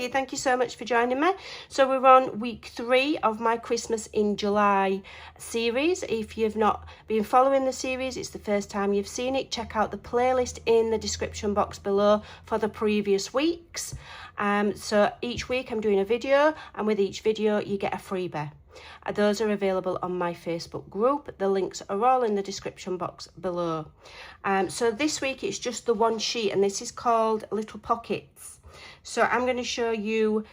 Hey, thank you so much for joining me. So we're on week 3 of my Christmas in July series. If you've not been following the series, it's the first time you've seen it, check out the playlist in the description box below for the previous weeks. So each week I'm doing a video, and with each video you get a freebie. Those are available on my Facebook group. The links are all in the description box below. So this week it's just the one sheet, and this is called Little Pockets. So I'm going to show you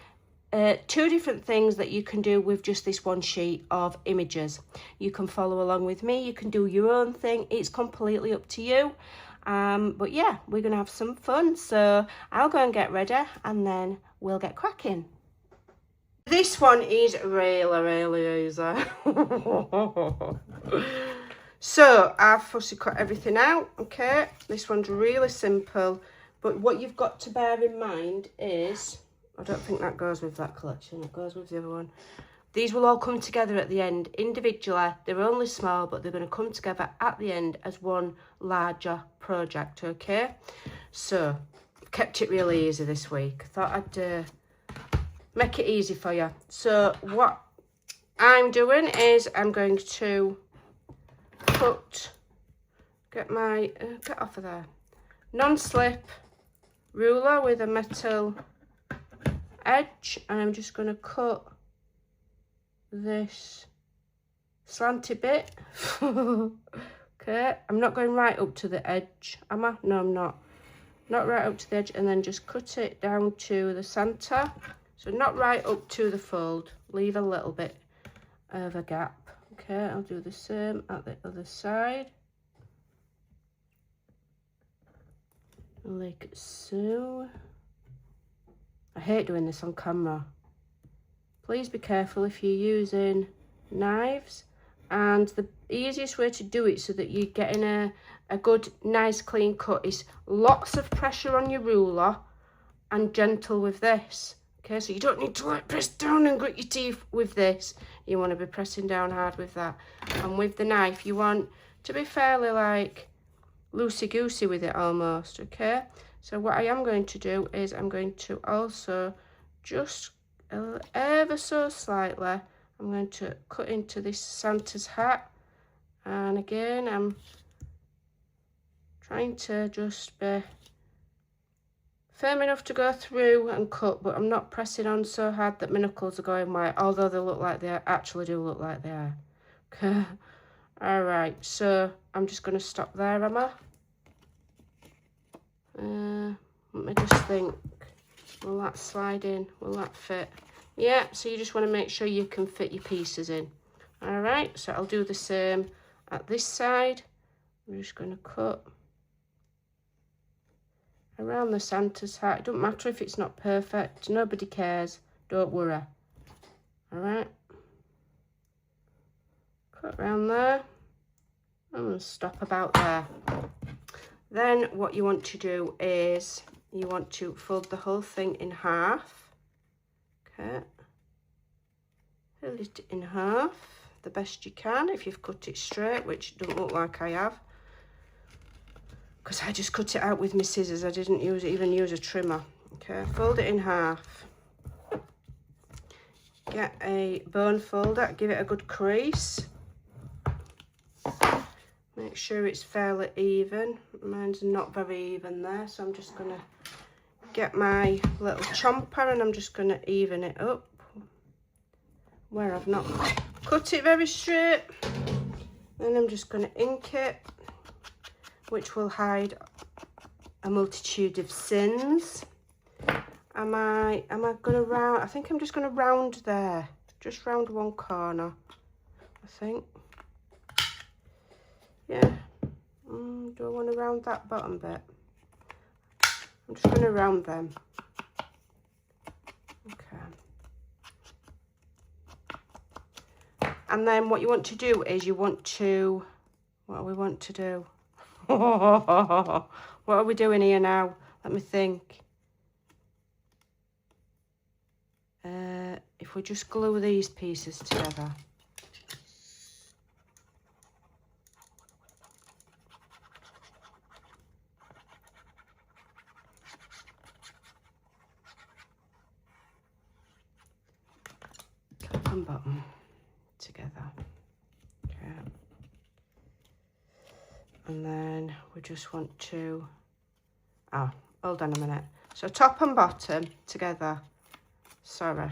2 different things that you can do with just this one sheet of images. You can follow along with me, you can do your own thing, it's completely up to you. But yeah, we're going to have some fun. So I'll go and get ready, and then we'll get cracking. This one is really easy. So I've fussy cut everything out, okay? This one's really simple, but what you've got to bear in mind is, I don't think that goes with that collection, it goes with the other one. These will all come together at the end individually. They're only small, but they're going to come together at the end as one larger project, okay? So I've kept it really easy this week. I thought I'd make it easy for you. So what I'm doing is I'm going to get off of there, non-slip ruler with a metal edge, and I'm just going to cut this slanty bit. Okay, I'm not going right up to the edge, am I? No, I'm not right up to the edge, and then just cut it down to the center. So not right up to the fold, leave a little bit of a gap. Okay, I'll do the same at the other side. Like so. I hate doing this on camera. Please be careful if you're using knives. And the easiest way to do it so that you're getting a good, nice, clean cut is lots of pressure on your ruler and gentle with this. Okay, so you don't need to like press down and grit your teeth with this. You want to be pressing down hard with that. And with the knife, you want to be fairly like loosey-goosey with it almost, okay? So what I am going to do is I'm going to also just ever so slightly, I'm going to cut into this Santa's hat. And again, I'm trying to just be firm enough to go through and cut, but I'm not pressing on so hard that my knuckles are going white, although they look like they actually do look like they are. Okay. All right, so I'm just going to stop there, am I? Let me just think. Will that slide in? Will that fit? Yeah, so you just want to make sure you can fit your pieces in. All right, so I'll do the same at this side. I'm just going to cut around the Santa's hat. It doesn't matter if it's not perfect. Nobody cares. Don't worry. All right. Cut around there. And stop about there. Then what you want to do is you want to fold the whole thing in half. Okay. Fold it in half the best you can if you've cut it straight, which doesn't look like I have, because I just cut it out with my scissors. I didn't even use a trimmer. Okay, fold it in half. Get a bone folder, give it a good crease. Make sure it's fairly even. Mine's not very even there, so I'm just going to get my little chomper and I'm just going to even it up where I've not cut it very straight. Then I'm just going to ink it, which will hide a multitude of sins. Am I going to round? I think I'm just going to round there, just round one corner, I think. Yeah. Do I want to round that bottom bit? I'm just going to round them. Okay. And then what you want to do is you want to, what do we want to do? What are we doing here now? Let me think. If we just glue these pieces together. top and bottom together. Okay. And then we just want to, oh, hold on a minute. So top and bottom together, sorry.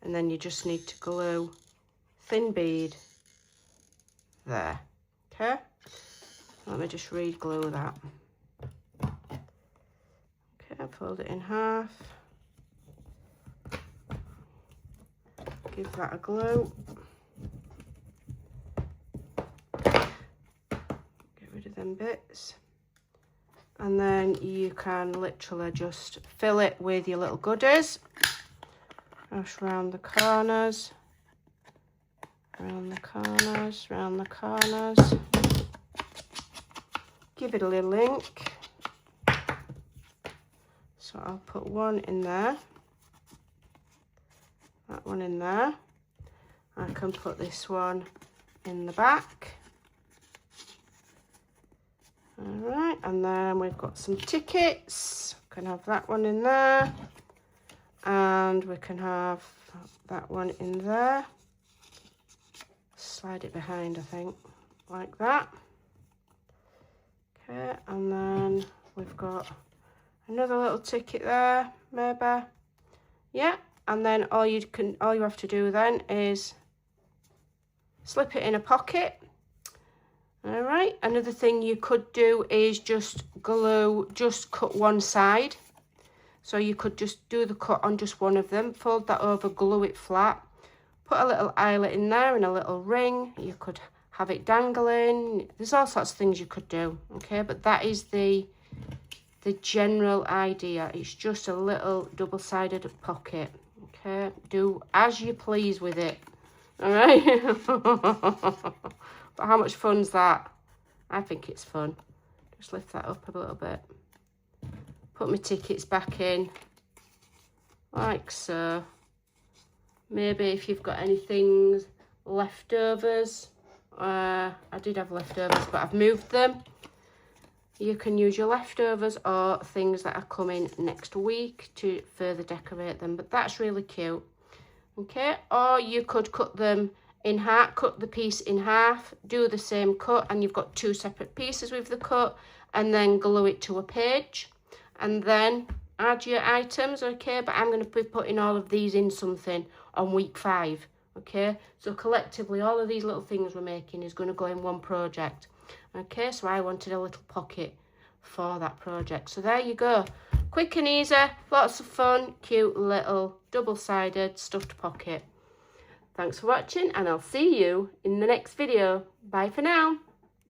And then you just need to glue thin bead there, okay? Let me just re-glue that. Okay, fold it in half. Give that a glue. Get rid of them bits. And then you can literally just fill it with your little goodies. Just round the corners. Round the corners, round the corners. Give it a little link. So I'll put one in there. That one in there. I can put this one in the back. Alright, and then we've got some tickets. Can have that one in there. And we can have that one in there. Slide it behind, I think, like that. Okay, and then we've got another little ticket there, maybe. Yeah, and then all you have to do then is slip it in a pocket. All right, another thing you could do is just cut one side. So you could just do the cut on just one of them, fold that over, glue it flat, put a little eyelet in there and a little ring. You could have it dangling. There's all sorts of things you could do, okay? But that is the general idea. It's just a little double-sided pocket, okay? Do as you please with it, all right? But how much fun's that? I think it's fun. Just lift that up a little bit. Put my tickets back in, like so. Maybe if you've got anything leftovers, I did have leftovers, but I've moved them. You can use your leftovers or things that are coming next week to further decorate them, but that's really cute. Okay, or you could cut them in half, cut the piece in half, do the same cut, and you've got two separate pieces with the cut, and then glue it to a page. And then add your items, okay? But I'm going to be putting all of these in something on week 5, okay? So collectively, all of these little things we're making is going to go in one project, okay? So I wanted a little pocket for that project. So there you go. Quick and easy, lots of fun, cute little double-sided stuffed pocket. Thanks for watching, and I'll see you in the next video. Bye for now.